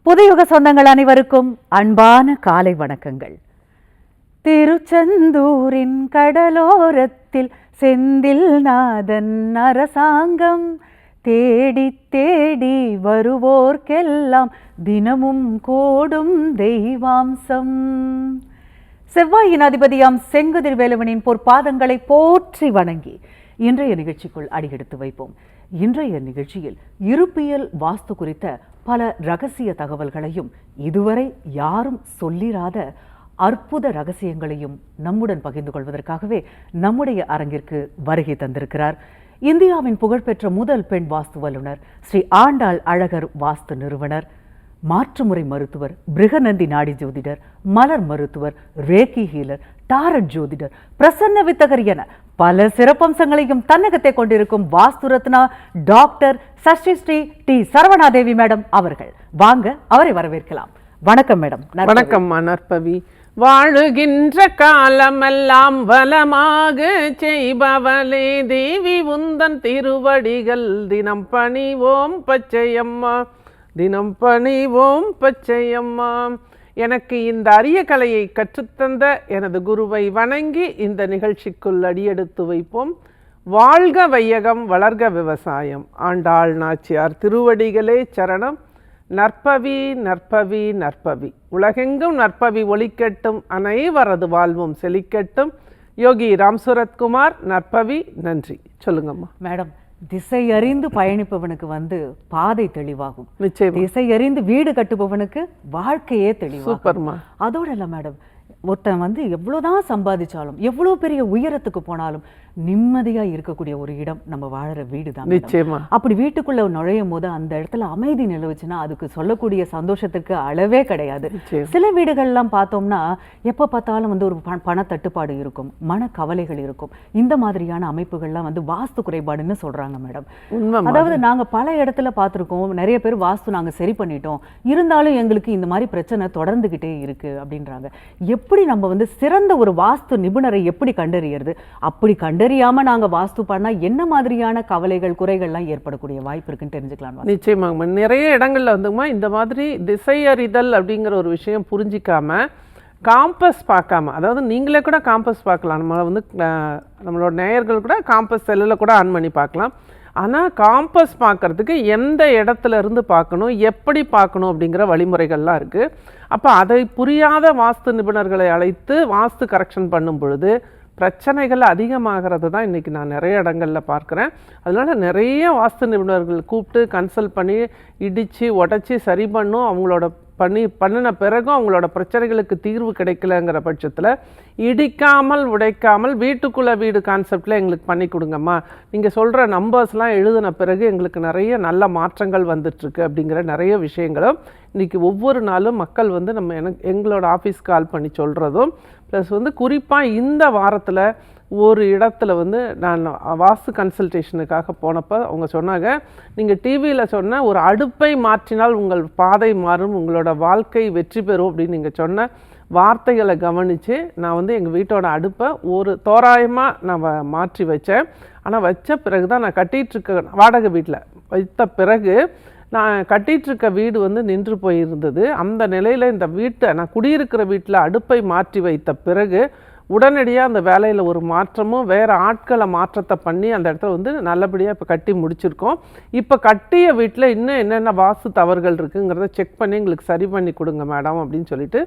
புதுயுக சொந்தங்கள் அனைவருக்கும் அன்பான காலை வணக்கங்கள். திருச்செந்தூரின் கடலோரத்தில் செந்தில் நாதன் அரசாங்கம் தேடி தேடி வருவோர்க்கெல்லாம் தினமும் கோடும் தெய்வாம்சம். செவ்வாயின் அதிபதியாம் செங்குதிர் வேலுவனின் பொற்பாதங்களை போற்றி வணங்கி இன்றைய நிகழ்ச்சிக்குள் அடியெடுத்து வைப்போம். இன்றைய நிகழ்ச்சியில் இருப்பியல் வாஸ்து குறித்த பல ரகசிய தகவல்களையும் இதுவரை யாரும் சொல்லிராத அற்புத ரகசியங்களையும் நம்முடன் பகிர்ந்து கொள்வதற்காகவே நம்முடைய அரங்கிற்கு வருகை தந்திருக்கிறார் இந்தியாவின் புகழ்பெற்ற முதல் பெண் வாஸ்து வல்லுநர், ஸ்ரீ ஆண்டாள் அழகர் வாஸ்து நிறுவனர், மாற்றுமுறை மருத்துவர், பிருகநந்தி நாடி ஜோதிடர், மலர் மருத்துவர், ரேக்கி ஹீலர், டாரட் ஜோதிடர், பிரசன்ன வித்தகர் என பல சிறப்பம்சங்களையும் தன்னகத்தை கொண்டிருக்கும் Vastu Ratna doctor Sashti Sri D Saravanadevi madam அவர்கள். வாங்க அவரை வரவேற்கலாம். வணக்கம் மேடம். வணக்கம் நற்பவி. வாழுகின்ற காலமெல்லாம் வளமாக செய்பவளே தேவி உந்தன் திருவடிகள் தினம் பணிவோம் பச்சையம்மா, தினம் பணிவோம் பச்சையம்மா. எனக்கு இந்த அரிய கலையை கற்றுத்தந்த எனது குருவை வணங்கி இந்த நிகழ்ச்சிக்குள் அடியெடுத்து வைப்போம். வாழ்க வையகம், வளர்க விவசாயம். ஆண்டாள் நாச்சியார் திருவடிகளே சரணம். நற்பவி நற்பவி நற்பவி. உலகெங்கும் நற்பவி ஒலிக்கட்டும், அனைவரது வாழ்வும் செழிக்கட்டும். யோகி ராம் சுரத்குமார். நற்பவி. நன்றி. சொல்லுங்கம்மா. மேடம், திசை அறிந்து பயணிப்பவனுக்கு பாதை தெளிவாகும். நிச்சயம். திசை அறிந்து வீடு கட்டுபவனுக்கு வாழ்க்கையே தெளிவாகும். சூப்பர்மா. அதோட இல்ல மேடம், ஒருத்தன் எவ்வளவுதான் சம்பாதிச்சாலும் எவ்வளவு பெரிய உயரத்துக்கு போனாலும் நிம்மதியா இருக்கக்கூடிய ஒரு இடம் நம்ம வாழற வீடு தான். நிச்சயமா. அப்படி வீட்டுக்குள்ள நுழையும் போது அந்த இடத்துல அமைதி நிலவுச்சுன்னா அதுக்கு சொல்லக்கூடிய சந்தோஷத்துக்கு அளவே கிடையாது. சில வீடுகள்லாம் பார்த்தோம்னா எப்ப பார்த்தாலும் ஒரு பண தட்டுப்பாடு இருக்கும், மன கவலைகள் இருக்கும். இந்த மாதிரியான அமைப்புகள்லாம் வாஸ்து குறைபாடுன்னு சொல்றாங்க மேடம். அதாவது நாங்க பல இடத்துல பார்த்திருக்கோம், நிறைய பேர் வாஸ்து நாங்க சரி பண்ணிட்டோம், இருந்தாலும் எங்களுக்கு இந்த மாதிரி பிரச்சனை தொடர்ந்துகிட்டே இருக்கு அப்படின்றாங்க. எப்படி நம்ம சிறந்த ஒரு வாஸ்து நிபுணரை எப்படி கண்டறியறது? அப்படி கண்டறியாம நாங்க வாஸ்து பண்ணா என்ன மாதிரியான கவலைகள் குறைகள்லாம் ஏற்படக்கூடிய வாய்ப்பு இருக்குன்னு தெரிஞ்சுக்கலாம். நிச்சயமாங்கம்மா. நிறைய இடங்கள்ல இந்த மாதிரி திசை அறிதல் அப்படிங்கிற ஒரு விஷயம் புரிஞ்சிக்காம காம்பஸ் பார்க்காம, அதாவது நீங்களே கூட காம்பஸ் பார்க்கலாம், நம்மளோட நேயர்கள் கூட காம்பஸ் செல்லில் கூட ஆன் பண்ணி பார்க்கலாம். ஆனால் காம்பஸ் பார்க்குறதுக்கு எந்த இடத்துல இருந்து பார்க்கணும், எப்படி பார்க்கணும் அப்படிங்கிற வழிமுறைகள்லாம் இருக்குது. அப்போ அதை புரியாத வாஸ்து நிபுணர்களை அழைத்து வாஸ்து கரெக்ஷன் பண்ணும் பொழுது பிரச்சனைகள் அதிகமாகிறது தான் இன்றைக்கி நான் நிறைய இடங்களில் பார்க்குறேன். அதனால் நிறைய வாஸ்து நிபுணர்கள் கூப்பிட்டு கன்சல்ட் பண்ணி இடித்து உடச்சி சரி பண்ணும். அவங்களோட பண்ணின பிறகும் அவங்களோட பிரச்சனைகளுக்கு தீர்வு கிடைக்கலங்கிற பட்சத்தில் இடிக்காமல் உடைக்காமல் வீட்டுக்குள்ளே வீடு கான்செப்டில் எங்களுக்கு பண்ணி கொடுங்கம்மா, நீங்கள் சொல்கிற நம்பர்ஸ்லாம் எழுதின பிறகு எங்களுக்கு நிறைய நல்ல மாற்றங்கள் வந்துட்டுருக்கு அப்படிங்கிற நிறைய விஷயங்களும் இன்றைக்கி ஒவ்வொரு நாளும் மக்கள் நம்ம எங்களோட ஆஃபீஸ் கால் பண்ணி சொல்கிறதும் ப்ளஸ் குறிப்பாக இந்த வாரத்தில் ஒரு இடத்துல நான் வாஸ்து கன்சல்டேஷனுக்காக போனப்போ அவங்க சொன்னாங்க, நீங்கள் டிவியில் சொன்ன ஒரு அடுப்பை மாற்றினால் உங்கள் பாதை மாறும், உங்களோட வாழ்க்கை வெற்றி பெறும் அப்படின்னு நீங்கள் சொன்ன வார்த்தைகளை கவனித்து நான் எங்கள் வீட்டோட அடுப்பை ஒரு தோராயமாக நான் மாற்றி வச்சேன். ஆனால் வச்ச பிறகு தான் நான் கட்டிகிட்ருக்க வாடகை வீட்டில் வைத்த பிறகு நான் கட்டிகிட்ருக்க வீடு நின்று போயிருந்தது. அந்த நிலையில் இந்த வீட்டை நான் குடியிருக்கிற வீட்டில் அடுப்பை மாற்றி வைத்த பிறகு உடனடியாக அந்த வேலையில் ஒரு மாற்றமும் வேறு ஆட்களை மாற்றத்தை பண்ணி அந்த இடத்துல நல்லபடியாக இப்போ கட்டி முடிச்சிருக்கோம். இப்போ கட்டிய வீட்டில் இன்னும் என்னென்ன வாஸ்து தவறுகள் இருக்குங்கிறத செக் பண்ணி எங்களுக்கு சரி பண்ணி கொடுங்க மேடம் அப்படின்னு சொல்லிட்டு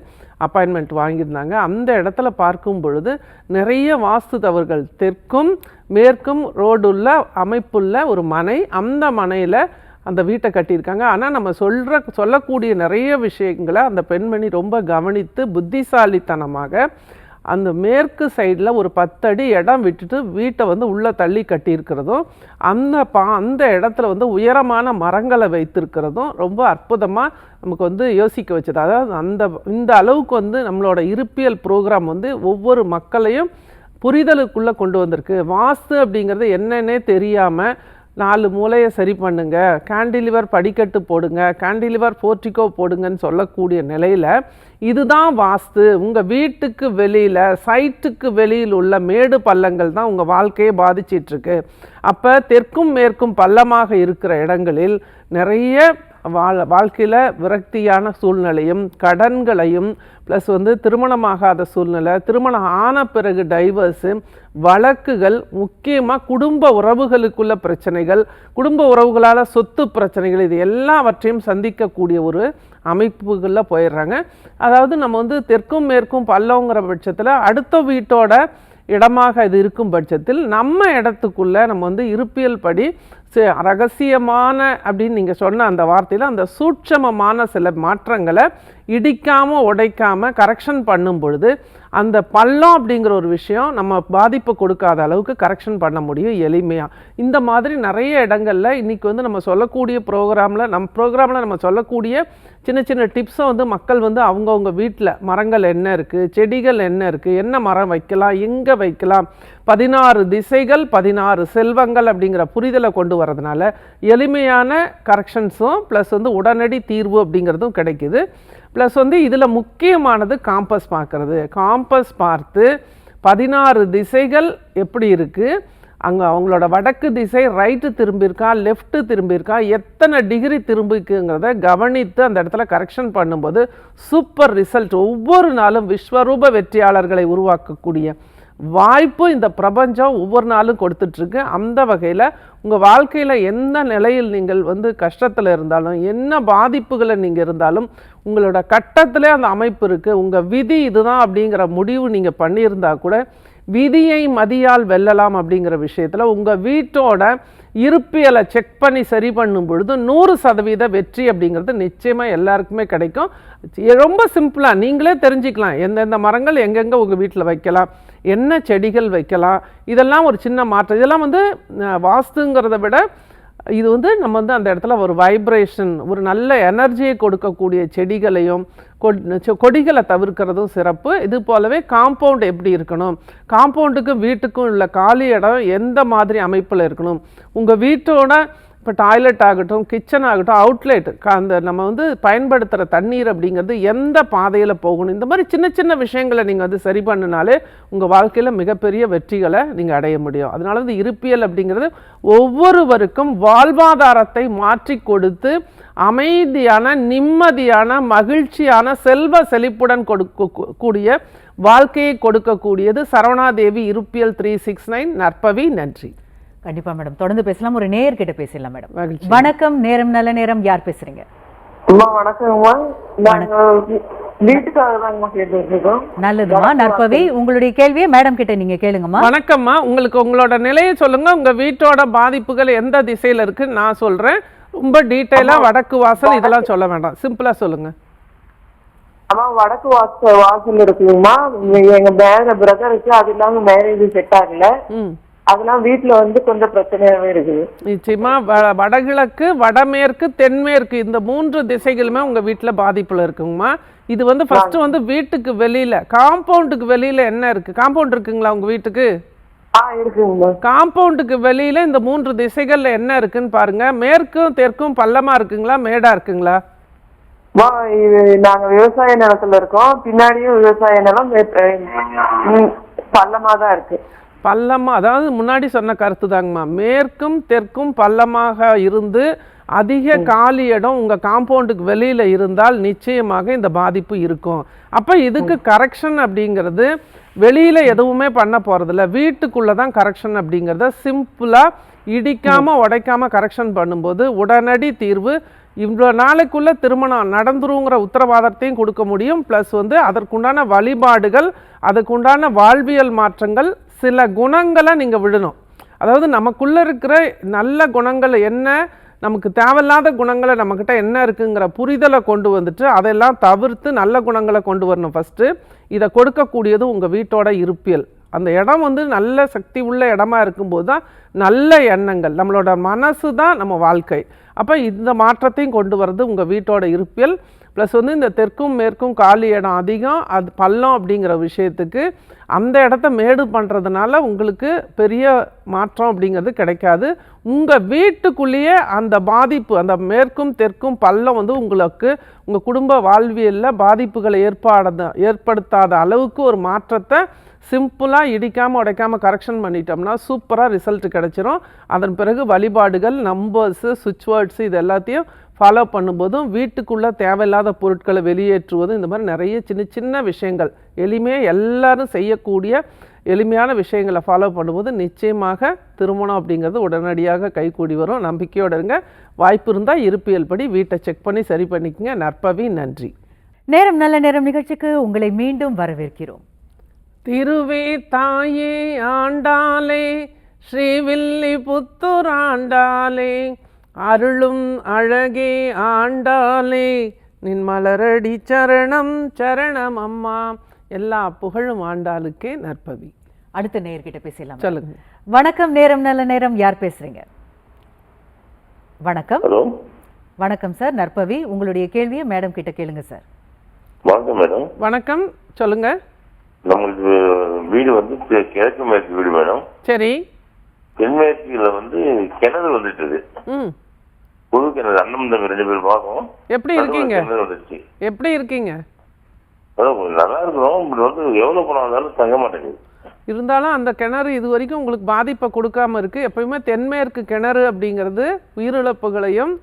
அப்பாயின்மெண்ட் வாங்கியிருந்தாங்க. அந்த இடத்துல பார்க்கும் பொழுது நிறைய வாஸ்து தவறுகள், தெற்கும் மேற்கும் ரோடுள்ள அமைப்புள்ள ஒரு மனை, அந்த மனையில் அந்த வீட்டை கட்டியிருக்காங்க. ஆனால் நம்ம சொல்லக்கூடிய நிறைய விஷயங்களை அந்த பெண்மணி ரொம்ப கவனித்து புத்திசாலித்தனமாக அந்த மேற்கு சைடில் ஒரு 10 அடி இடம் விட்டுட்டு வீட்டை உள்ளே தள்ளி கட்டியிருக்கிறதும் அந்த இடத்துல உயரமான மரங்களை வைத்திருக்கிறதும் ரொம்ப அற்புதமாக நமக்கு யோசிக்க வச்சது. அதாவது இந்த அளவுக்கு நம்மளோட இருப்பியல் ப்ரோக்ராம் ஒவ்வொரு மக்களையும் புரிதலுக்குள்ளே கொண்டு வந்திருக்கு. வாஸ்து அப்படிங்கிறது என்னன்னே தெரியாமல் 4 மூலையை சரி பண்ணுங்க, கேண்டிலிவர் படிக்கட்டு போடுங்க, கேண்டிலிவர் போர்ட்டிகோ போடுங்கன்னு சொல்லக்கூடிய நிலையில் இதுதான் வாஸ்து. உங்கள் வீட்டுக்கு வெளியில், சைட்டுக்கு வெளியில் உள்ள மேடு பள்ளங்கள் தான் உங்கள் வாழ்க்கையை பாதிச்சிட்ருக்கு. அப்போ தெற்கும் மேற்கும் பள்ளமாக இருக்கிற இடங்களில் நிறைய வாழ்க்கையில் விரக்தியான சூழ்நிலையும் கடன்களையும் ப்ளஸ் வந்து திருமணமாகாத சூழ்நிலை, திருமணம் ஆன பிறகு டைவர்ஸு, வழக்குகள், முக்கியமாக குடும்ப உறவுகளுக்குள்ள பிரச்சனைகள், குடும்ப உறவுகளால் சொத்து பிரச்சனைகள், இது எல்லாவற்றையும் சந்திக்கக்கூடிய ஒரு அமைப்புகளில் போயிடுறாங்க. அதாவது நம்ம வந்து தெற்கும் மேற்கும் பள்ளங்கிற பட்சத்தில் அடுத்த வீட்டோட இடமாக இது இருக்கும் பட்சத்தில் நம்ம இடத்துக்குள்ளே நம்ம வந்து இருப்பியல் படி ரகசியமான அப்படின்னு நீங்கள் சொன்ன அந்த வார்த்தையில் அந்த சூட்சமமான சில மாற்றங்களை இடிக்காமல் உடைக்காமல் கரெக்ஷன் பண்ணும் பொழுது அந்த பள்ளம் அப்படிங்கிற ஒரு விஷயம் நம்ம பாதிப்பு கொடுக்காத அளவுக்கு கரெக்ஷன் பண்ண முடியும் எளிமையாக. இந்த மாதிரி நிறைய இடங்களில் இன்றைக்கி வந்து நம்ம சொல்லக்கூடிய ப்ரோக்ராமில் நம்ம சொல்லக்கூடிய சின்ன சின்ன டிப்ஸை வந்து மக்கள் வந்து அவங்கவுங்க வீட்டில் மரங்கள் என்ன இருக்குது, செடிகள் என்ன இருக்குது, என்ன மரம் வைக்கலாம், எங்கே வைக்கலாம், 16 திசைகள் 16 செல்வங்கள் அப்படிங்கிற புரிதலை கொண்டு வரதுனால எளிமையான கரெக்ஷன்ஸும் ப்ளஸ் வந்து உடனடி தீர்வு அப்படிங்கிறதும் கிடைக்குது. ப்ளஸ் வந்து இதில் முக்கியமானது காம்பஸ் பார்க்குறது. காம்பஸ் பார்த்து 16 திசைகள் எப்படி இருக்குது, அங்கே அவங்களோட வடக்கு திசை ரைட்டு திரும்பியிருக்கா, லெஃப்ட்டு திரும்பியிருக்கா, எத்தனை டிகிரி திரும்பிக்குங்கிறத கவனித்து அந்த இடத்துல கரெக்ஷன் பண்ணும்போது சூப்பர் ரிசல்ட். ஒவ்வொரு நாளும் விஸ்வரூப வெற்றியாளர்களை உருவாக்கக்கூடிய வாய்ப்பு இந்த பிரபஞ்சம் ஒவ்வொரு நாளும் கொடுத்துட்ருக்கு. அந்த வகையில் உங்கள் வாழ்க்கையில் எந்த நிலையில் நீங்கள் வந்து கஷ்டத்தில் இருந்தாலும், என்ன பாதிப்புகளை நீங்கள் இருந்தாலும், உங்களோட கட்டத்திலே அந்த அமைப்பு இருக்குது, உங்கள் விதி இதுதான் அப்படிங்கிற முடிவு நீங்கள் பண்ணியிருந்தால் கூட விதியை மதியால் வெல்லலாம் அப்படிங்கிற விஷயத்தில் உங்கள் வீட்டோட இருப்பியலை செக் பண்ணி சரி பண்ணும் பொழுது 100% வெற்றி அப்படிங்கிறது நிச்சயமாக எல்லாருக்குமே கிடைக்கும். ரொம்ப சிம்பிளாக நீங்களே தெரிஞ்சுக்கலாம் எந்தெந்த மரங்கள் எங்கெங்கே உங்கள் வீட்டில் வைக்கலாம், என்ன செடிகள் வைக்கலாம், இதெல்லாம் ஒரு சின்ன மாற்றம். இதெல்லாம் வந்து வாஸ்துங்கிறத விட இது வந்து நம்ம வந்து அந்த இடத்துல ஒரு வைப்ரேஷன், ஒரு நல்ல எனர்ஜியை கொடுக்கக்கூடிய செடிகளையும் கொடிகளை தவிர்க்கிறதும் சிறப்பு. இது போலவே காம்பவுண்ட் எப்படி இருக்கணும், காம்பவுண்டுக்கும் வீட்டுக்கும் உள்ள காலி இடம் எந்த மாதிரி அமைப்பில் இருக்கணும், உங்கள் வீட்டோட இப்போ டாய்லெட் ஆகட்டும், கிச்சன் ஆகட்டும், அவுட்லெட் அந்த நம்ம வந்து பயன்படுத்துகிற தண்ணீர் அப்படிங்கிறது எந்த பாதையில் போகணும், இந்த மாதிரி சின்ன சின்ன விஷயங்களை நீங்கள் வந்து சரி பண்ணினாலே உங்கள் வாழ்க்கையில் மிகப்பெரிய வெற்றிகளை நீங்கள் அடைய முடியும். அதனால வந்து இருப்பியல் அப்படிங்கிறது ஒவ்வொருவருக்கும் வாழ்வாதாரத்தை மாற்றி கொடுத்து அமைதியான, நிம்மதியான, மகிழ்ச்சியான, செல்வ செழிப்புடன் கொடுக்கக்கூடிய வாழ்க்கையை கொடுக்கக்கூடியது சரவணாதேவி இருப்பியல் 369 நற்பவி. நன்றி. கண்டிப்பா மேடம், தொடர்ந்து பேசலாம். ஒரு நேயர் கிட்ட பேசலாம் மேடம். வணக்கம், நேரம் நல்ல நேரம். யார் பேசுறீங்க? வணக்கம்மா, வீட்டுக்காக தாங்கம்மா கேட்டுருக்கோம். நல்லதுமா நற்பவி, உங்களுடைய கேள்வியை மேடம் கிட்ட நீங்க கேளுங்கம்மா. வணக்கம்மா, உங்களுக்கு உங்களோட நிலையை சொல்லுங்க. உங்க வீட்டோட பாதிப்புகள் எந்த திசையில இருக்கு நான் சொல்றேன். ரொம்ப டீட்டெயிலா வடக்கு வாசல் இதெல்லாம் சொல்ல வேண்டாம், சிம்பிளா சொல்லுங்க. அம்மா வடக்கு வாசல் இருக்குங்கம்மா. எங்க பிரதருக்கு அது இல்லாம மேரேஜ் செட் ஆகல, அதெல்லாம் வீட்டுல வந்து கொஞ்சம் பிரச்சனையாவே இருக்குது. நிச்சயமா வடகிழக்கு, வடமேற்கு, தென்மேற்கு இந்த 3 திசைகளுமே உங்க வீட்டுல பாதிப்புல இருக்குங்கம்மா. இது வந்து ஃபர்ஸ்ட் வந்து வீட்டுக்கு வெளியில, காம்பவுண்டுக்கு வெளியில என்ன இருக்கு? காம்பவுண்ட் இருக்குங்களா உங்க வீட்டுக்கு? இருக்குங்கம்மா. காம்பவுண்டுக்கு வெளியில இந்த 3 திசைகள்ல என்ன இருக்குன்னு பாருங்க. மேற்கும் தெற்கும் பள்ளமா இருக்குங்களா, மேடா இருக்குங்களா? நாங்க விவசாய நிலத்துல இருக்கோம், பின்னாடியும் விவசாய நிலம், பள்ளமா தான் இருக்கு. பள்ளமா, அதாவது முன்னாடி சொன்ன கருத்து தாங்கம்மா. மேற்கும் தெற்கும் பள்ளமாக இருந்து அதிக காலி இடம் உங்கள் காம்பவுண்டுக்கு வெளியில் இருந்தால் நிச்சயமாக இந்த பாதிப்பு இருக்கும். அப்போ இதுக்கு கரெக்ஷன் அப்படிங்கிறது வெளியில் எதுவுமே பண்ண போகிறதில்ல, வீட்டுக்குள்ளே தான் கரெக்ஷன் அப்படிங்கிறத சிம்பிளாக இடிக்காமல் உடைக்காமல் கரெக்ஷன் பண்ணும்போது உடனடி தீர்வு. இவ்வளோ நாளைக்குள்ளே திருமணம் நடந்துருங்கிற உத்தரவாதத்தையும் கொடுக்க முடியும். ப்ளஸ் வந்து அதற்குண்டான வழிபாடுகள், அதுக்குண்டான வாழ்வியல் மாற்றங்கள், சில குணங்களை நீங்கள் விடணும். அதாவது நமக்குள்ளே இருக்கிற நல்ல குணங்கள் என்ன, நமக்கு தேவையில்லாத குணங்களை நம்மக்கிட்ட என்ன இருக்குங்கிற புரிதலை கொண்டு வந்துட்டு அதெல்லாம் தவிர்த்து நல்ல குணங்களை கொண்டு வரணும் ஃபஸ்ட்டு. இதை கொடுக்கக்கூடியது உங்கள் வீட்டோட இருப்பியல். அந்த இடம் வந்து நல்ல சக்தி உள்ள இடமா இருக்கும்போது தான் நல்ல எண்ணங்கள், நம்மளோட மனசு தான் நம்ம வாழ்க்கை. அப்போ இந்த மாற்றத்தையும் கொண்டு வர்றது உங்கள் வீட்டோட இருப்பியல். ப்ளஸ் வந்து இந்த தெற்கும் மேற்கும் காலி இடம் அதிகம், அது பள்ளம் அப்படிங்கிற விஷயத்துக்கு அந்த இடத்த மேடு பண்ணுறதுனால உங்களுக்கு பெரிய மாற்றம் அப்படிங்கிறது கிடைக்காது. உங்கள் வீட்டுக்குள்ளேயே அந்த பாதிப்பு, அந்த மேற்கும் தெற்கும் பள்ளம் வந்து உங்களுக்கு உங்கள் குடும்ப வாழ்வியலில் பாதிப்புகளை ஏற்படுத்தாத அளவுக்கு ஒரு மாற்றத்தை சிம்பிளாக இடிக்காமல் உடைக்காமல் கரெக்ஷன் பண்ணிட்டோம்னா சூப்பராக ரிசல்ட் கிடச்சிரும். அதன் பிறகு வழிபாடுகள், நம்பர்ஸு, சுவிட்ச் வேர்ட்ஸு இது எல்லாத்தையும் ஃபாலோ பண்ணும்போதும் வீட்டுக்குள்ளே தேவையில்லாத பொருட்களை வெளியேற்றுவதும் இந்த மாதிரி நிறைய சின்ன சின்ன விஷயங்கள் எளிமையாக எல்லாரும் செய்யக்கூடிய எளிமையான விஷயங்களை ஃபாலோ பண்ணும்போது நிச்சயமாக திருமணம் அப்படிங்கிறது உடனடியாக கைகூடி வரும். நம்பிக்கையோடு இருங்க. வாய்ப்பு இருந்தால் இருப்பியல் படி வீட்டை செக் பண்ணி சரி பண்ணிக்கங்க. நற்பவி. நன்றி. நேரம் நல்ல நேரம் நிகழ்ச்சிக்கு உங்களை மீண்டும் வரவேற்கிறோம். திருவே தாயே ஆண்டாளே ஸ்ரீவில்லி புத்தூர் ஆண்டாளே அருளும் அழகே ஆண்டாளே நின் மலரடி சரணம் சரணம் அம்மா. எல்லா புகழும் ஆண்டாளுக்கே. நற்பவி. அடுத்த நேயர்கிட்ட பேசலாம். சொல்லுங்க. வணக்கம். நேரம் நல்ல நேரம். யார் பேசுறீங்க? வணக்கம். வணக்கம் சார். நற்பவி, உங்களுடைய கேள்வியை மேடம் கிட்ட கேளுங்க சார். வணக்கம் மேடம். வணக்கம், சொல்லுங்க. நம்மளுக்கு வீடு வந்து கிழக்கு மேற்கு வீடு மேடம். சரி. தென்மேற்குல வந்து கிணறு வந்துட்டு புது கிணறு. அண்ணன் தம்பி 2 பேர் பார்க்கும். எப்படி இருக்கீங்க? எப்படி இருக்கீங்க? நல்லா இருக்கிறோம். இப்படி வந்து எவ்வளவு பணம் வந்தாலும் தங்க மாட்டேங்குது. இருந்தாலும் அந்த கிணறு இது வரைக்கும் உங்களுக்கு பாதிப்பை கொடுக்காம இருக்கு. எப்பயுமே தென்மேற்கு கிணறு அப்படிங்கிறது உயிரிழப்புகளையும்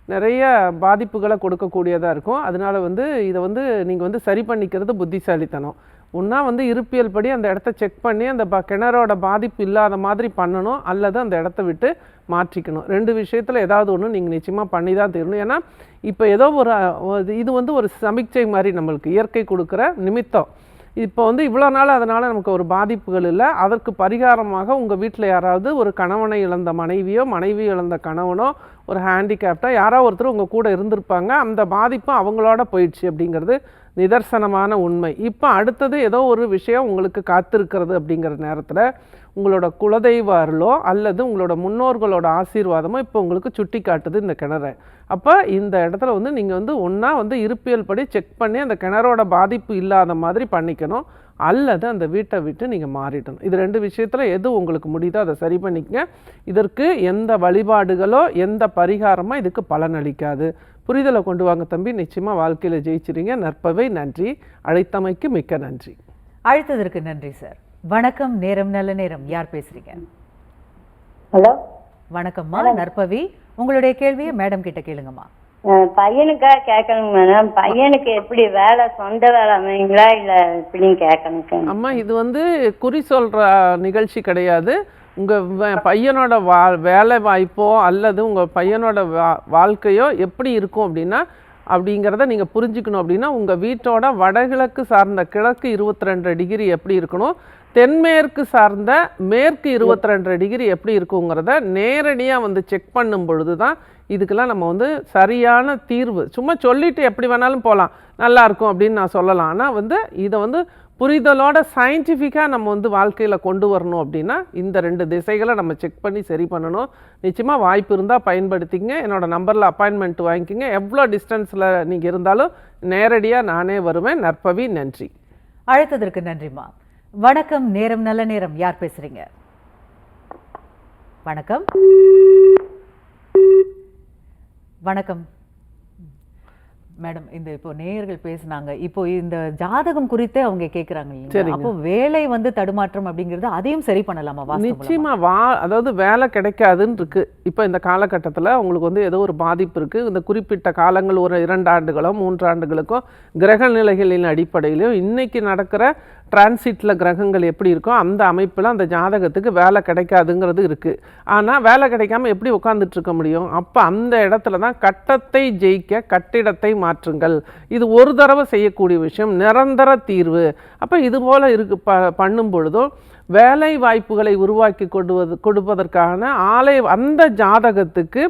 நிறைய பாதிப்புகளை கொடுக்கக்கூடியதாக இருக்கும். அதனால வந்து இதை வந்து நீங்கள் வந்து சரி பண்ணிக்கிறது புத்திசாலித்தனம். ஒன்றா வந்து இருப்பியல் படி அந்த இடத்த செக் பண்ணி அந்த கிணறோட பாதிப்பு இல்லாத மாதிரி பண்ணணும், அல்லது அந்த இடத்த விட்டு மாற்றிக்கணும். 2 விஷயத்தில் ஏதாவது ஒன்று நீங்கள் நிச்சயமாக பண்ணி தான் தீரணும். ஏன்னா இப்போ ஏதோ இது வந்து ஒரு சமிக்சை மாதிரி நம்மளுக்கு இயற்கை கொடுக்குற நிமித்தம். இப்போ வந்து இவ்வளோ நாள் அதனால் நமக்கு ஒரு பாதிப்புகள் இல்லை. அதற்கு பரிகாரமாக உங்கள் வீட்டில் யாராவது ஒரு கணவனை இழந்த மனைவியோ மனைவி இழந்த கணவனோ ஒரு ஹேண்டிகேப்டாக யாரோ ஒருத்தர் உங்கள் கூட இருந்திருப்பாங்க. அந்த பாதிப்பும் அவங்களோட போயிடுச்சு அப்படிங்கிறது நிதர்சனமான உண்மை. இப்போ அடுத்தது ஏதோ ஒரு விஷயம் உங்களுக்கு காத்திருக்கிறது அப்படிங்கிற நேரத்தில் உங்களோட குலதெய்வ அருளோ அல்லது உங்களோட முன்னோர்களோட ஆசீர்வாதமோ இப்போ உங்களுக்கு சுட்டி காட்டுது இந்த கிணறை. அப்போ இந்த இடத்துல வந்து நீங்கள் வந்து ஒன்றா வந்து இருப்பியல் படி செக் பண்ணி அந்த கிணறோட பாதிப்பு இல்லாத மாதிரி பண்ணிக்கணும், அல்லது அந்த வீட்டை விட்டு நீங்கள் மாறிடணும். இது 2 விஷயத்தில் எது உங்களுக்கு முடியுதோ அதை சரி பண்ணிக்கங்க. இதற்கு எந்த வழிபாடுகளோ எந்த பரிகாரமோ இதுக்கு பலனளிக்காது. புரிதலை கொண்டு வாங்க தம்பி. நிச்சயமாக வாழ்க்கையில் ஜெயிச்சிருங்க. நற்பவை. நன்றி. அழைத்தமைக்கு மிக்க நன்றி. அழைத்ததற்கு நன்றி சார். வணக்கம். நேரம் நல்ல நேரம். யார் பேசுறீங்க? ஹலோ. வணக்கம்மா. நற்பவி, உங்களுடைய கேள்வியை மேடம் கிட்ட கேளுங்கம்மா. பையனுக்காக கேட்கணுங்க மேடம். பையனுக்கு எப்படி வேலை, சொந்த வேலை அமைங்களா இல்ல எப்படின்னு கேட்கணும். அம்மா, இது வந்து குறி சொல்ற நிகழ்ச்சி கிடையாது. உங்கள் பையனோட வேலை வாய்ப்போ அல்லது உங்கள் பையனோட வாழ்க்கையோ எப்படி இருக்கும் அப்படிங்கிறத நீங்கள் புரிஞ்சுக்கணும். அப்படின்னா உங்கள் வீட்டோட வடகிழக்கு சார்ந்த கிழக்கு 22 டிகிரி எப்படி இருக்கணும், தென்மேற்கு சார்ந்த மேற்கு 22 டிகிரி எப்படி இருக்குங்கிறத நேரடியாக வந்து செக் பண்ணும் பொழுது தான் இதுக்கெல்லாம் நம்ம வந்து சரியான தீர்வு. சும்மா சொல்லிட்டு எப்படி வேணாலும் போகலாம், நல்லாயிருக்கும் அப்படின்னு நான் சொல்லலாம். ஆனால் வந்து இதை வந்து புரிதலோட சயின்டிஃபிக்காக நம்ம வந்து வாழ்க்கையில் கொண்டு வரணும். அப்படின்னா இந்த 2 திசைகளை நம்ம செக் பண்ணி சரி பண்ணணும். நிச்சயமாக வாய்ப்பு இருந்தால் பயன்படுத்திங்க. என்னோடய நம்பரில் அப்பாயின்மெண்ட் வாங்கிக்கிங்க. எவ்வளோ டிஸ்டன்ஸில் நீங்கள் இருந்தாலும் நேரடியாக நானே வருவேன். நற்பவி. நன்றி. அழைத்ததற்கு நன்றிம்மா. வணக்கம். நேரம் நல்ல நேரம். யார் பேசுறீங்க? வணக்கம். வணக்கம் மேடம். இந்த இப்போ நேயர்கள் பேசுனாங்க, இப்போ இந்த ஜாதகம் குறித்தே அவங்க கேட்குறாங்க இல்லைங்களா? அப்போ வேலை வந்து தடுமாற்றம் அப்படிங்கிறது அதையும் சரி பண்ணலாமா? நிச்சயமா அதாவது வேலை கிடைக்காதுன்னு இருக்கு. இப்போ இந்த காலகட்டத்தில் உங்களுக்கு வந்து ஏதோ ஒரு பாதிப்பு இருக்கு. இந்த குறிப்பிட்ட காலங்கள் ஒரு 2 ஆண்டுகளோ 3 ஆண்டுகளுக்கோ கிரக நிலைகளின் அடிப்படையிலையும் இன்னைக்கு நடக்கிற டிரான்சிட்டில் கிரகங்கள் எப்படி இருக்கோ அந்த அமைப்பில் அந்த ஜாதகத்துக்கு வேலை கிடைக்காதுங்கிறது இருக்குது. ஆனால் வேலை கிடைக்காம எப்படி உட்காந்துட்டு இருக்க முடியும்? அப்போ அந்த இடத்துல தான் கட்டத்தை ஜெயிக்க கட்டிடத்தை மாற்றுங்கள். இது ஒரு தடவை செய்யக்கூடிய விஷயம், நிரந்தர தீர்வு. அப்போ இது போல் பண்ணும் பொழுதும் வேலை வாய்ப்புகளை உருவாக்கி கொடுப்பதற்கான அந்த ஜாதகத்துக்கு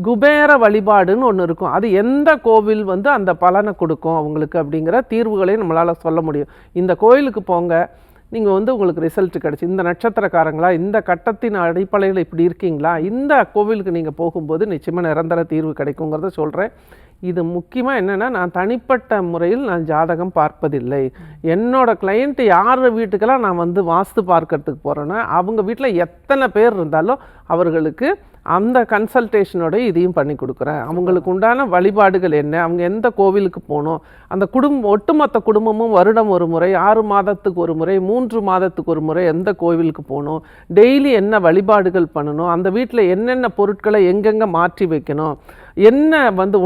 குபேர வழிபாடுன்னு ஒன்று இருக்கும். அது எந்த கோவில் வந்து அந்த பலனை கொடுக்கும் அவங்களுக்கு அப்படிங்கிற தீர்வுகளை நம்மளால் சொல்ல முடியும். இந்த கோயிலுக்கு போங்க, நீங்கள் வந்து உங்களுக்கு ரிசல்ட் கிடச்சி, இந்த நட்சத்திரக்காரங்களா, இந்த கட்டத்தின் அடிப்படையில் இப்படி இருக்கீங்களா, இந்த கோவிலுக்கு நீங்கள் போகும்போது நிச்சயமாக நிரந்தர தீர்வு கிடைக்குங்கிறத சொல்கிறேன். இது முக்கியமாக என்னென்னா, நான் தனிப்பட்ட முறையில் நான் ஜாதகம் பார்ப்பதில்லை. என்னோடய கிளையண்ட் யார் வீட்டுக்கெல்லாம் நான் வந்து வாஸ்து பார்க்கறதுக்கு போகிறேன்னா அவங்க வீட்டில் எத்தனை பேர் இருந்தாலும் அவர்களுக்கு அந்த கன்சல்டேஷனோட இதையும் பண்ணி கொடுக்குறேன். அவங்களுக்கு உண்டான வழிபாடுகள் என்ன, அவங்க எந்த கோவிலுக்கு போகணும், அந்த ஒட்டுமொத்த குடும்பமும் வருடம் ஒரு முறை, 6 மாதத்துக்கு ஒரு முறை, 3 மாதத்துக்கு ஒரு முறை எந்த கோவிலுக்கு போகணும், டெய்லி என்ன வழிபாடுகள் பண்ணணும், அந்த வீட்டில் என்னென்ன பொருட்களை எங்கெங்கே மாற்றி வைக்கணும், என்ன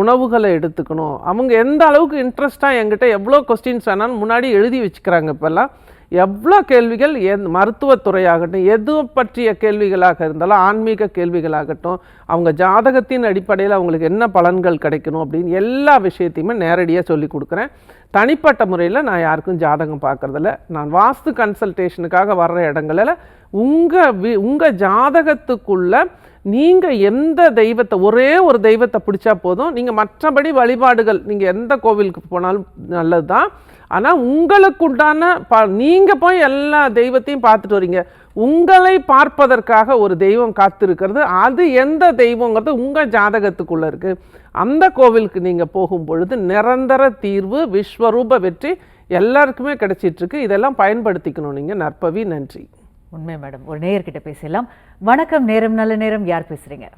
உணவுகளை எடுத்துக்கணும், அவங்க எந்த அளவுக்கு இன்ட்ரெஸ்ட்டாக என்கிட்ட எவ்வளோ கொஸ்டின்ஸ் வேணாலும் முன்னாடி எழுதி வச்சுக்கிறாங்க. இப்போல்லாம் எவ்வளோ கேள்விகள், மருத்துவத்துறையாகட்டும், எது பற்றிய கேள்விகளாக இருந்தாலும், ஆன்மீக கேள்விகளாகட்டும், அவங்க ஜாதகத்தின் அடிப்படையில் அவங்களுக்கு என்ன பலன்கள் கிடைக்கணும் அப்படின்னு எல்லா விஷயத்தையுமே நேரடியாக சொல்லி கொடுக்குறேன். தனிப்பட்ட முறையில் நான் யாருக்கும் ஜாதகம் பார்க்குறதில்ல. நான் வாஸ்து கன்சல்டேஷனுக்காக வர்ற இடங்களில் உங்கள் ஜாதகத்துக்குள்ள நீங்கள் எந்த தெய்வத்தை, ஒரே ஒரு தெய்வத்தை பிடிச்சா போதும். நீங்கள் மற்றபடி வழிபாடுகள் நீங்கள் எந்த கோவிலுக்கு போனாலும் நல்லது தான். ஆனால் உங்களுக்குண்டான நீங்கள் போய் எல்லா தெய்வத்தையும் பார்த்துட்டு வரீங்க, உங்களை பார்ப்பதற்காக ஒரு தெய்வம் காத்திருக்கிறது. அது எந்த தெய்வங்கிறது உங்கள் ஜாதகத்துக்குள்ளே இருக்குது. அந்த கோவிலுக்கு நீங்கள் போகும் பொழுது நிரந்தர தீர்வு, விஸ்வரூப வெற்றி எல்லாருக்குமே கிடைச்சிட்ருக்கு. இதெல்லாம் பயன்படுத்திக்கணும் நீங்கள். நற்பவி, நன்றி. உண்மை மேடம். ஒரு நேயர்கிட்ட பேசலாம். வணக்கம், நேரம் நல்ல நேரம். யார் பேசுறீங்க?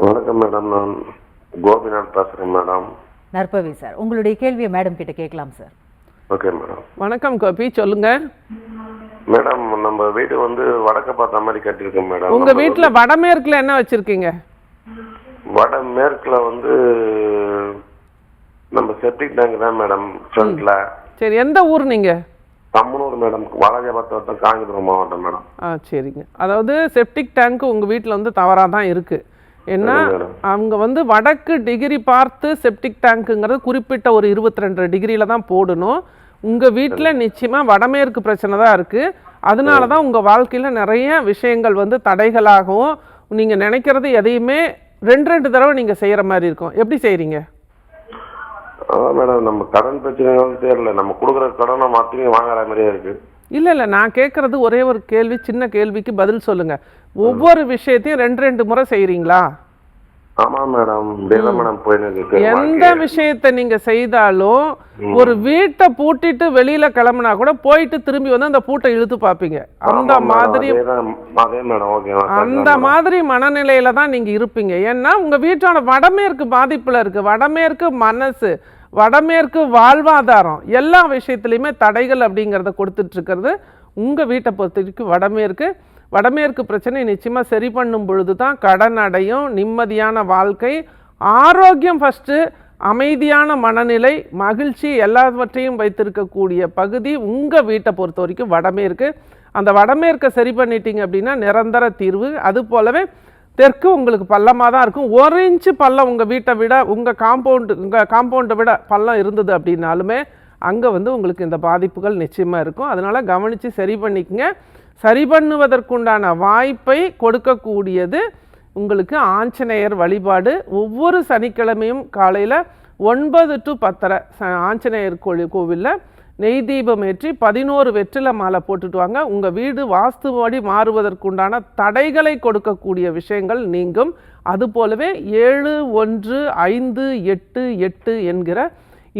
வணக்கம் மேடம், நான் கோபிநாத் பேசுறேன் மேடம். நற்பவி சார், உங்களுடைய கேள்வியை மேடம் கிட்ட கேட்கலாம் சார். Okay madam. வணக்கம் கோபி, சொல்லுங்க மேடம். நம்ம வீடு வடக்க பார்த்த மாதிரி கட்டியிருக்கோம் மேடம். உங்க வீட்டுல வடமேற்குல என்ன வச்சிருக்கீங்க? வடமேற்குல நம்ம செப்டிக் டேங்க் தான் மேடம் ஃப்ரண்ட்ல. சரி, எந்த ஊர் நீங்க? தம்மனூர் மேடம், வாலாஜாபாத் காஞ்சிபுரம் மாவட்டம் மேடம். சரிங்க. அதாவது செப்டிக் டேங்க் உங்க வீட்டுல தவறாக தான் இருக்கு. ஏன்னா அவங்க வடக்கு டிகிரி பார்த்து செப்டிக் டேங்க்குங்கிறது குறிப்பிட்ட ஒரு 22 டிகிரியில தான் போடணும். உங்க வீட்டில் நிச்சயமா வடமேற்கு பிரச்சனை தான் இருக்கு. அதனால தான் உங்க வாழ்க்கையில நிறைய விஷயங்கள் தடைகளாகவும், நீங்க நினைக்கிறது எதையுமே 2 தடவை நீங்க செய்யற மாதிரி இருக்கும். எப்படி செய்யறீங்க? அதான் மேடம், நம்ம கடன் பிரச்சனைகள் தெரியல, நம்ம கொடுக்குற கடனை மாற்றி வாங்குற மாதிரியே இருக்கு. இல்லை, நான் கேட்குறது ஒரே ஒரு கேள்வி, சின்ன கேள்விக்கு பதில் சொல்லுங்க. ஒவ்வொரு விஷயத்தையும் 2 முறை செய்கிறீங்களா? ஆமா மேடம், மேடம் போயிருக்கு. எந்த விஷயத்தை நீங்க செய்தாலும் ஒரு வீட்டை பூட்டிட்டு வெளியில கிளம்புனா கூட போயிட்டு திரும்பி அந்த பூட்டை இழுத்து பார்ப்பீங்க. அந்த மாதிரி மனநிலையில தான் நீங்க இருப்பீங்க. ஏன்னா உங்க வீட்டோட வடமேற்கு பாதிப்புல இருக்கு. வடமேற்கு மனசு, வடமேற்கு வாழ்வாதாரம், எல்லா விஷயத்துலையுமே தடைகள் அப்படிங்கிறத கொடுத்துட்டு இருக்கிறது உங்க வீட்டை பொறுத்த வரைக்கும் வடமேற்கு பிரச்சனை நிச்சயமாக சரி பண்ணும் பொழுது தான் கடன் அடையும், நிம்மதியான வாழ்க்கை, ஆரோக்கியம் ஃபஸ்ட்டு, அமைதியான மனநிலை, மகிழ்ச்சி எல்லாவற்றையும் வைத்திருக்கக்கூடிய பகுதி உங்கள் வீட்டை பொறுத்த வரைக்கும் வடமேற்கு. அந்த வடமேற்கை சரி பண்ணிட்டீங்க அப்படின்னா நிரந்தர தீர்வு. அது போலவே தெற்கு உங்களுக்கு பள்ளமாக தான் இருக்கும். 1 இன்ச்சு பள்ளம் உங்கள் வீட்டை விட, உங்கள் காம்பவுண்டை விட பள்ளம் இருந்தது அப்படின்னாலுமே அங்கே உங்களுக்கு இந்த பாதிப்புகள் நிச்சயமாக இருக்கும். அதனால் கவனித்து சரி பண்ணிக்கங்க. சரி பண்ணுவதற்குண்டான வாய்ப்பை கொடுக்கக்கூடியது உங்களுக்கு ஆஞ்சநேயர் வழிபாடு. ஒவ்வொரு சனிக்கிழமையும் காலையில் 9 to 10:30 ஆஞ்சநேயர் கோவிலில் நெய் தீபம் ஏற்றி 11 வெற்றிலை மாலை போட்டுட்டு வாங்க. உங்கள் வீடு வாஸ்துபடி மாறுவதற்குண்டான தடைகளை கொடுக்கக்கூடிய விஷயங்கள் நீங்கும். அதுபோலவே 7158 என்கிற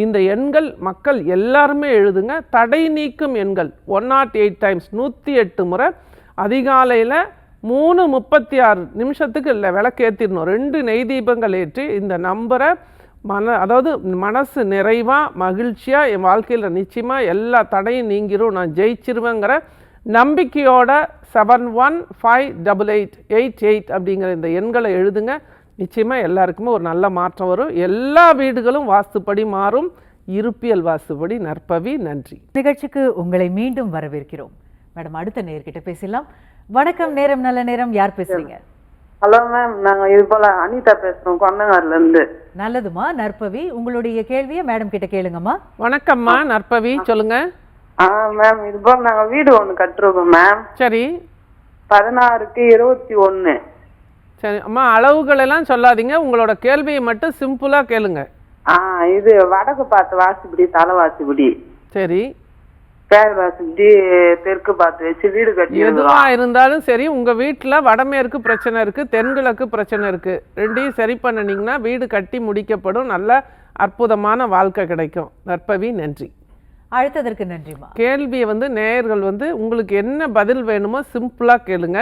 இந்த எண்கள் மக்கள் எல்லாருமே எழுதுங்க. தடை நீக்கும் எண்கள் 108 டைம்ஸ், 108 முறை அதிகாலையில் 3:36 இல்லை விளக்கேற்றிடணும். 2 நெய் தீபங்கள் ஏற்றி இந்த நம்பரை அதாவது மனசு நிறைவாக மகிழ்ச்சியாக என் வாழ்க்கையில் நிச்சயமாக எல்லா தடையும் நீங்கிரும், நான் ஜெயிச்சிருவேங்கிற நம்பிக்கையோட 715888 அப்படிங்கிற இந்த எண்களை எழுதுங்க. நிச்சயமாக எல்லாருக்குமே ஒரு நல்ல மாற்றம் வரும். எல்லா வீடுகளும் வாஸ்துப்படி மாறும். இருப்பியல் வாஸ்துப்படி. நற்பவி, நன்றி. நிகழ்ச்சிக்கு உங்களை மீண்டும் வரவேற்கிறோம். மேடம், அடுத்த நேயர்கிட்ட பேசலாம். வணக்கம், நேரம் நல்ல நேரம். யார் பேசுறீங்க? ஹலோ மேம், நாங்க இது போல அனிதா பேசுறோம், கொண்டங்கார்ல இருந்து. நல்லதுமா நற்பவி, உங்களுடைய கேள்வியை மேடம் கிட்ட கேளுங்கம்மா. வணக்கம்மா நற்பவி, சொல்லுங்க. மேம், இது போல நாங்க வீடு ஒண்ணு கட்டுறோம் மேம். சரி. 16க்கு 21. சரி அம்மா, அளவுகள் எல்லாம் சொல்லாதீங்க, உங்களோட கேள்வியை மட்டும் சிம்பிளா கேளுங்க. இது வடக்கு பார்த்து வாசிப்படி, தலை வாசிப்படி. சரி. பேர் வாசிப்படி தெற்கு பார்த்து வச்சு வீடு கட்டி. எதுவா இருந்தாலும் சரி, உங்க வீட்டுல வடமேற்கு பிரச்சனை இருக்கு, தென்கிழக்கு பிரச்சனை இருக்கு, ரெண்டையும் சரி பண்ணினீங்கன்னா வீடு கட்டி முடிக்கப்படும். நல்ல அற்புதமான வாழ்க்கை கிடைக்கும். நற்பவி, நன்றி. அழைத்ததற்கு நன்றிமா. கேள்வியை நேயர்கள் உங்களுக்கு என்ன பதில் வேணுமோ சிம்பிளா கேளுங்க.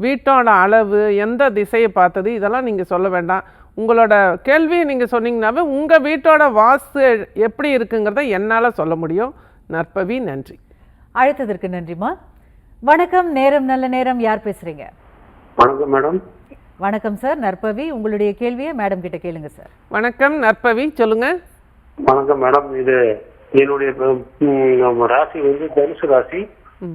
வீட்டோட அளவு, எந்த திசையை பார்த்தது, இதெல்லாம் நீங்கள் சொல்ல வேண்டாம். உங்களோட கேள்வியை நீங்கள் சொன்னீங்கன்னாவே உங்கள் வீட்டோட வாஸ்து எப்படி இருக்குங்கிறத என்னால் சொல்ல முடியும். நற்பவி, நன்றி. அழைத்ததற்கு நன்றிம்மா. வணக்கம், நேரம் நல்ல நேரம். யார் பேசுறீங்க? வணக்கம் மேடம். வணக்கம் சார். நற்பவி, உங்களுடைய கேள்வியை மேடம் கிட்ட கேளுங்க சார். வணக்கம் நற்பவி, சொல்லுங்க. வணக்கம் மேடம். இது என்னுடைய ராசி வந்து தனுசு ராசி,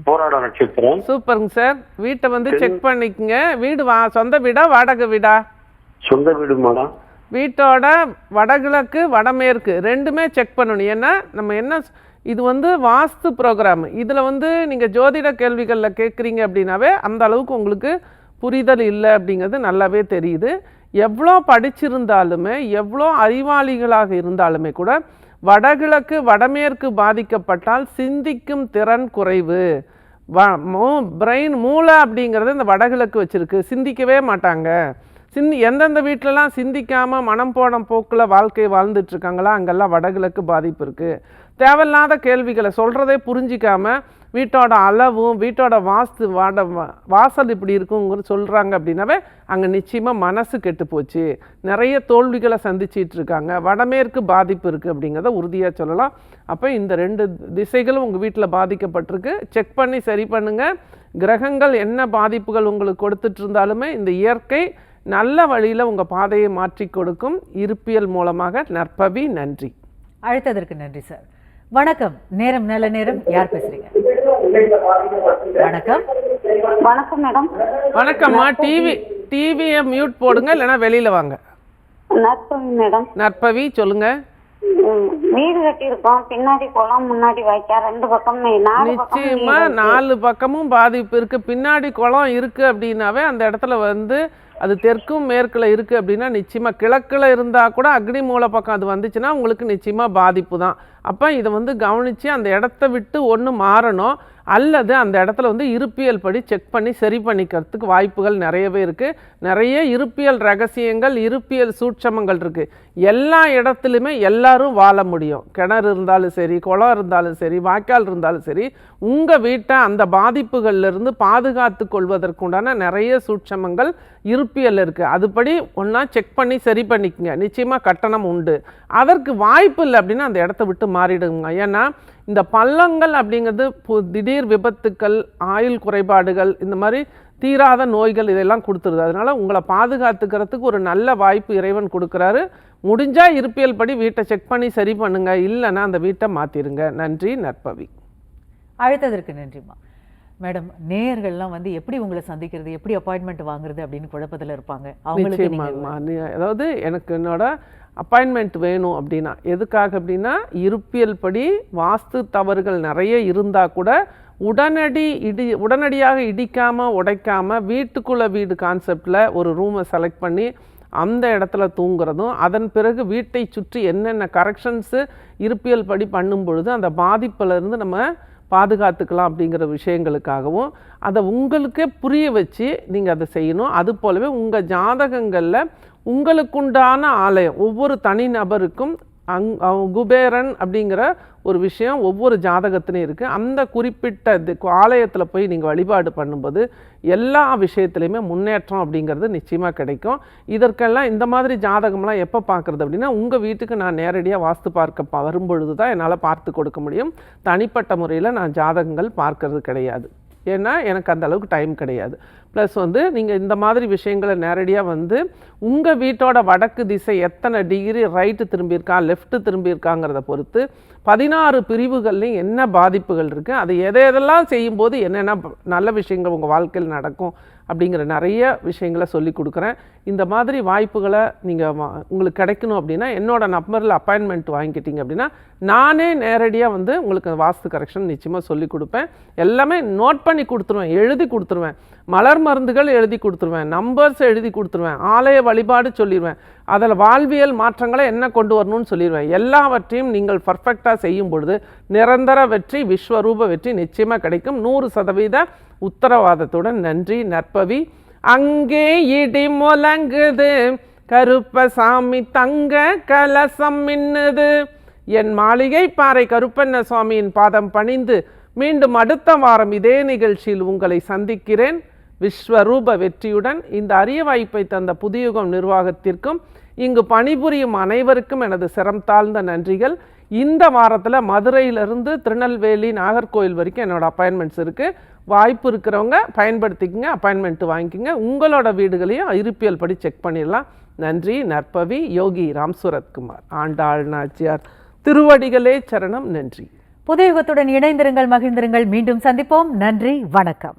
போராட நட்சத்திரம். சூப்பருங்க சார். வீட்டை வந்து செக் பண்ணிக்கங்க. வீடு சொந்த வீடா வாடகை வீடா? சொந்த வீடு மேடம். வீட்டோட வடகிழக்கு வடமேற்கு ரெண்டுமே செக் பண்ணணும். ஏன்னா நம்ம என்ன, இது வந்து வாஸ்து ப்ரோக்ராம். இதில் வந்து நீங்கள் ஜோதிட கேள்விகளில் கேட்குறீங்க அப்படின்னாவே அந்த அளவுக்கு உங்களுக்கு புரிதல் இல்லை அப்படிங்கிறது நல்லாவே தெரியுது. எவ்வளோ படிச்சிருந்தாலுமே, எவ்வளோ அறிவாளிகளாக இருந்தாலுமே கூட வடகிழக்கு வடமேற்கு பாதிக்கப்பட்டால் சிந்திக்கும் திறன் குறைவு. பிரெயின், மூளை அப்படிங்கிறது இந்த வடகிழக்கு வச்சுருக்கு, சிந்திக்கவே மாட்டாங்க. எந்தெந்த வீட்டிலலாம் சிந்திக்காமல் மனம் போன போக்கில் வாழ்க்கை வாழ்ந்துட்டுருக்காங்களா அங்கெல்லாம் வடகிழக்கு பாதிப்பு இருக்குது. தேவையில்லாத கேள்விகளை சொல்கிறதே புரிஞ்சிக்காமல் வீட்டோட அளவும் வீட்டோட வாசல் இப்படி இருக்குங்கிற சொல்கிறாங்க அப்படின்னாவே அங்கே நிச்சயமாக மனசு கெட்டு போச்சு, நிறைய தோல்விகளை சந்திச்சிட்டு இருக்காங்க, வடமேற்கு பாதிப்பு இருக்குது அப்படிங்கிறத உறுதியாக சொல்லலாம். அப்போ இந்த 2 திசைகளும் உங்கள் வீட்டில் பாதிக்கப்பட்டிருக்கு. செக் பண்ணி சரி பண்ணுங்கள். கிரகங்கள் என்ன பாதிப்புகள் உங்களுக்கு கொடுத்துட்டு இருந்தாலுமே இந்த இயற்கை நல்ல வழியில் உங்கள் பாதையை மாற்றி கொடுக்கும். இருப்பியல் மூலமாக. நற்பவி, நன்றி. அழைத்ததற்கு நன்றி சார். வணக்கம், நேரம் நல்ல நேரம். யார் பேசுறீங்க? வணக்கம். வணக்கம் மேடம். வணக்கம்மா. டிவியை மியூட் போடுங்க, இல்லைன்னா வெளியில் வாங்க. நற்பவி மேடம். நற்பவி, சொல்லுங்க. வீடு கட்டியிருக்கோம், பின்னாடி குளம் முன்னாடி வைக்க 2 பக்கம் நிச்சயமா 4 பக்கமும் பாதிப்பு இருக்கு. பின்னாடி குளம் இருக்கு அப்படின்னாவே அந்த இடத்துல வந்து அது தெற்கும் மேற்கில் இருக்குது அப்படின்னா நிச்சயமாக கிழக்கில் இருந்தால் கூட அக்னி மூல பக்கம் அது வந்துச்சுன்னா உங்களுக்கு நிச்சயமாக பாதிப்பு தான். அப்போ இதை வந்து கவனித்து அந்த இடத்த விட்டு ஒன்று மாறணும், அல்லது அந்த இடத்துல வந்து இருப்பியல் படி செக் பண்ணி சரி பண்ணிக்கிறதுக்கு வாய்ப்புகள் நிறையவே இருக்குது. நிறைய இருப்பியல் ரகசியங்கள், இருப்பியல் சூட்சமங்கள் இருக்குது. எல்லா இடத்துலையுமே எல்லாரும் வாழ முடியும். கிணறு இருந்தாலும் சரி, குளம் இருந்தாலும் சரி, வாய்க்கால் இருந்தாலும் சரி, உங்கள் வீட்டை அந்த பாதிப்புகள்லேருந்து பாதுகாத்து கொள்வதற்குண்டான நிறைய சூட்சமங்கள் இருப்பியல் இருக்குது. அதுபடி ஒன்றா செக் பண்ணி சரி பண்ணிக்கங்க. நிச்சயமாக கட்டணம் உண்டு. அதற்கு வாய்ப்பு இல்லை அப்படின்னா அந்த இடத்த விட்டு மாறிடுங்க. ஏன்னா இந்த பள்ளங்கள் அப்படிங்கிறது திடீர் விபத்துக்கள், ஆயுள் குறைபாடுகள், இந்த மாதிரி தீராத நோய்கள் இதெல்லாம் கொடுத்துருது. அதனால் உங்களை பாதுகாத்துக்கிறதுக்கு ஒரு நல்ல வாய்ப்பு இறைவன் கொடுக்குறாரு. முடிஞ்சால் இருப்பியல் படி வீட்டை செக் பண்ணி சரி பண்ணுங்க, இல்லைன்னா அந்த வீட்டை மாற்றிடுங்க. நன்றி. நற்பவி. அழைத்ததற்கு நன்றிம்மா. மேடம், நேயர்கள்லாம் வந்து எப்படி உங்களை சந்திக்கிறது, எப்படி அப்பாயின்மெண்ட் வாங்குறது அப்படின்னு குழப்பத்தில் இருப்பாங்க. அவங்களுக்கு அதாவது எனக்கு என்னோட அப்பாயின்மெண்ட் வேணும் அப்படின்னா எதுக்காக அப்படின்னா, இருப்பியல் படி வாஸ்து தவறுகள் நிறைய இருந்தால் கூட உடனடியாக இடிக்காமல் உடைக்காமல் வீட்டுக்குள்ளே வீடு கான்செப்டில் ஒரு ரூமை செலக்ட் பண்ணி அந்த இடத்துல தூங்குறதும், அதன் பிறகு வீட்டை சுற்றி என்னென்ன கரெக்ஷன்ஸு இருப்பியல் படி பண்ணும் பொழுது அந்த பாதிப்பிலிருந்து நம்ம பாதுகாத்துக்கலாம் அப்படிங்கிற விஷயங்களுக்காகவும் அதை உங்களுக்கே புரிய வச்சு நீங்கள் அதை செய்யணும். அது போலவே உங்கள் ஜாதகங்களில் உங்களுக்குண்டான ஆலயம், ஒவ்வொரு தனிநபருக்கும் குபேரன் அப்படிங்கிற ஒரு விஷயம் ஒவ்வொரு ஜாதகத்திலையும் இருக்குது. அந்த குறிப்பிட்ட ஆலயத்தில் போய் நீங்கள் வழிபாடு பண்ணும்போது எல்லா விஷயத்துலையுமே முன்னேற்றம் அப்படிங்கிறது நிச்சயமாக கிடைக்கும். இதற்கெல்லாம் இந்த மாதிரி ஜாதகம்லாம் எப்போ பார்க்குறது அப்படின்னா, உங்கள் வீட்டுக்கு நான் நேரடியாக வாஸ்து பார்க்க வரும்பொழுது தான் என்னால் பார்த்து கொடுக்க முடியும். தனிப்பட்ட முறையில் நான் ஜாதகங்கள் பார்க்கறது கிடையாது. ஏன்னா எனக்கு அந்த அளவுக்கு டைம் கிடையாது. ப்ளஸ் வந்து நீங்கள் இந்த மாதிரி விஷயங்களை நேரடியாக வந்து உங்கள் வீட்டோட வடக்கு திசை எத்தனை டிகிரி ரைட்டு திரும்பியிருக்கா, லெஃப்ட்டு திரும்பியிருக்காங்கிறத பொறுத்து 16 பிரிவுகள்லையும் என்ன பாதிப்புகள் இருக்குது, அதை எதெல்லாம் செய்யும்போது என்னென்ன நல்ல விஷயங்கள் உங்கள் வாழ்க்கையில் நடக்கும் அப்படிங்கிற நிறைய விஷயங்களை சொல்லி கொடுக்குறேன். இந்த மாதிரி வாய்ப்புகளை நீங்கள் உங்களுக்கு கிடைக்கணும் அப்படின்னா என்னோட நம்பரில் அப்பாயின்மெண்ட் வாங்கிக்கிட்டீங்க அப்படின்னா நானே நேரடியாக வந்து உங்களுக்கு வாஸ்து கரெக்ஷன் நிச்சயமாக சொல்லி கொடுப்பேன். எல்லாமே நோட் பண்ணி கொடுத்துருவேன், எழுதி கொடுத்துருவேன். மலர் மருந்துகள் எழுதி கொடுத்துருவேன், நம்பர்ஸ் எழுதி கொடுத்துருவேன், ஆலய வழிபாடு சொல்லிடுவேன், அதில் வாழ்வியல் மாற்றங்களை என்ன கொண்டு வரணும்னு சொல்லிடுவேன். எல்லாவற்றையும் நீங்கள் பர்ஃபெக்டாக செய்யும் பொழுது நிரந்தர வெற்றி, விஸ்வரூப வெற்றி நிச்சயமாக கிடைக்கும். 100% உத்தரவாதத்துடன். நன்றி. நற்பவி. அங்கே இடி முழங்குது, கருப்பசாமி தங்க கலசம் மின்னுது, என் மாளிகை பாறை கருப்பண்ண சுவாமியின் பாதம் பணிந்து மீண்டும் அடுத்த வாரம் இதே நிகழ்ச்சியில் உங்களை சந்திக்கிறேன். விஸ்வரூப வெற்றியுடன் இந்த அரிய வாய்ப்பை தந்த புதியுகம் நிர்வாகத்திற்கும் இங்கு பணிபுரியும் அனைவருக்கும் எனது சிரம் தாழ்ந்த நன்றிகள். இந்த வாரத்தில் மதுரையிலிருந்து திருநெல்வேலி நாகர்கோவில் வரைக்கும் என்னோட அப்பாயின்மெண்ட்ஸ் இருக்குது. வாய்ப்பு இருக்கிறவங்க பயன்படுத்திக்கங்க, அப்பாயின்மெண்ட் வாங்கிக்கோங்க. உங்களோட வீடுகளையும் இருப்பியல் படி செக் பண்ணிடலாம். நன்றி. நற்பவி யோகி ராம் சூரத்குமார். ஆண்டாள் நாச்சியார் திருவடிகளே சரணம். நன்றி. புதியுகத்துடன் இணைந்திருங்கள், மகிழ்ந்திருங்கள். மீண்டும் சந்திப்போம். நன்றி, வணக்கம்.